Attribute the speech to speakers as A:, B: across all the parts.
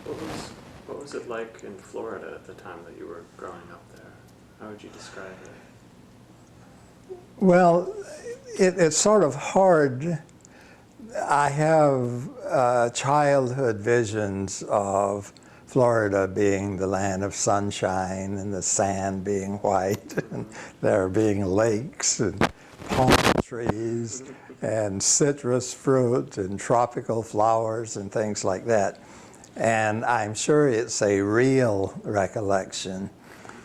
A: What was it like in Florida at the time that you were growing up there? How would you describe it?
B: Well, it's sort of hard. I have childhood visions of Florida being the land of sunshine and the sand being white and there being lakes and palm trees and citrus fruit and tropical flowers and things like that. And I'm sure it's a real recollection,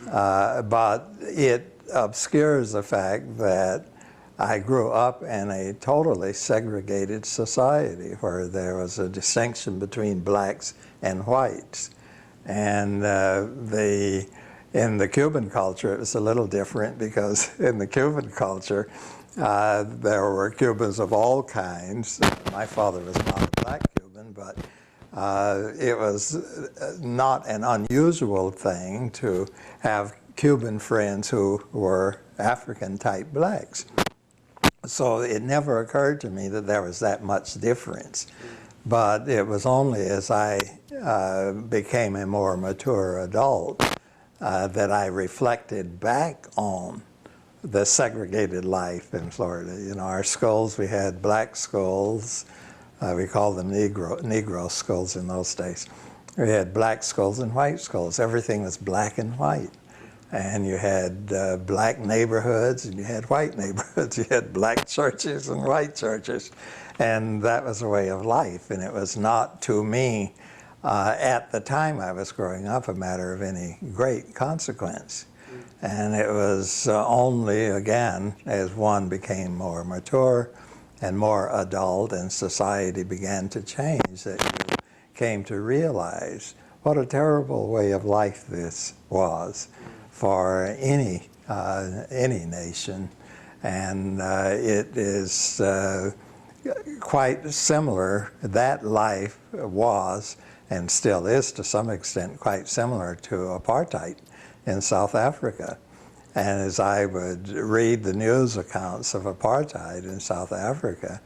B: but it obscures the fact that I grew up in a totally segregated society where there was a distinction between blacks and whites. And in the Cuban culture, it was a little different because in the Cuban culture, there were Cubans of all kinds. My father was not a black Cuban, but it was not an unusual thing to have Cuban friends who were African-type blacks. So it never occurred to me that there was that much difference. But it was only as I became a more mature adult that I reflected back on the segregated life in Florida. You know, our schools, we had black schools. We called them Negro schools in those days. We had black schools and white schools. Everything was black and white. And you had black neighborhoods and you had white neighborhoods. You had black churches and white churches. And that was a way of life. And it was not, to me, at the time I was growing up, a matter of any great consequence. And it was only, again, as one became more mature and more adult and society began to change, that you came to realize what a terrible way of life this was for any nation. And it is quite similar. That life was, and still is to some extent, quite similar to apartheid in South Africa. And as I would read the news accounts of apartheid in South Africa,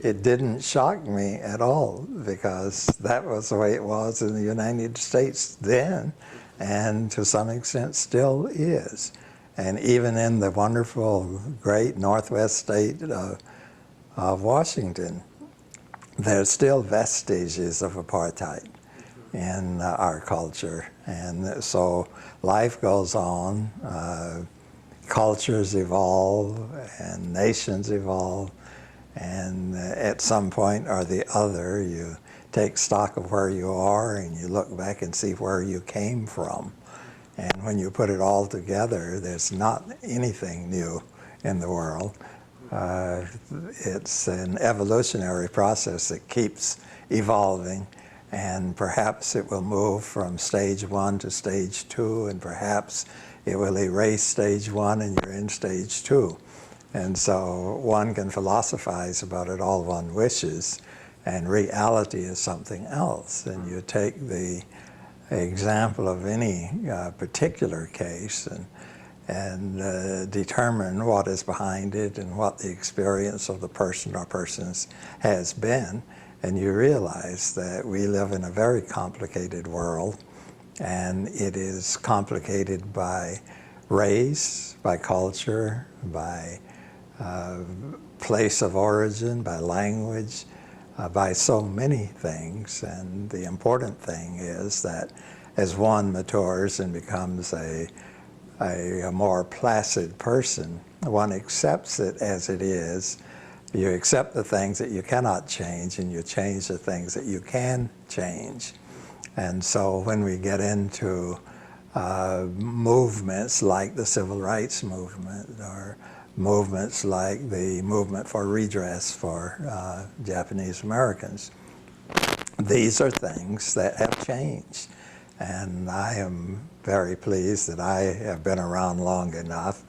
B: it didn't shock me at all, because that was the way it was in the United States then, and to some extent still is. And even in the wonderful, great Northwest state of Washington, there's still vestiges of apartheid in our culture. And so life goes on, cultures evolve, and nations evolve, and at some point or the other, you take stock of where you are and you look back and see where you came from. And when you put it all together, there's not anything new in the world. It's an evolutionary process that keeps evolving, and perhaps it will move from stage 1 to stage 2, and perhaps it will erase stage 1 and you're in stage 2. And so one can philosophize about it all one wishes, and reality is something else. And you take the example of any particular case and determine what is behind it and what the experience of the person or persons has been, and you realize that we live in a very complicated world, and it is complicated by race, by culture, by place of origin, by language, by so many things. And the important thing is that as one matures and becomes a more placid person, one accepts it as it is. You accept the things that you cannot change, and you change the things that you can change. And so when we get into movements like the Civil Rights Movement, or movements like the movement for redress for Japanese Americans, these are things that have changed. And I am very pleased that I have been around long enough,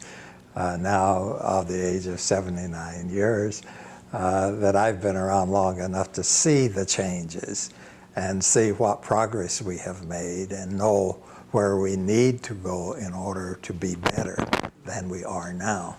B: now of the age of 79 years, that I've been around long enough to see the changes and see what progress we have made and know where we need to go in order to be better than we are now.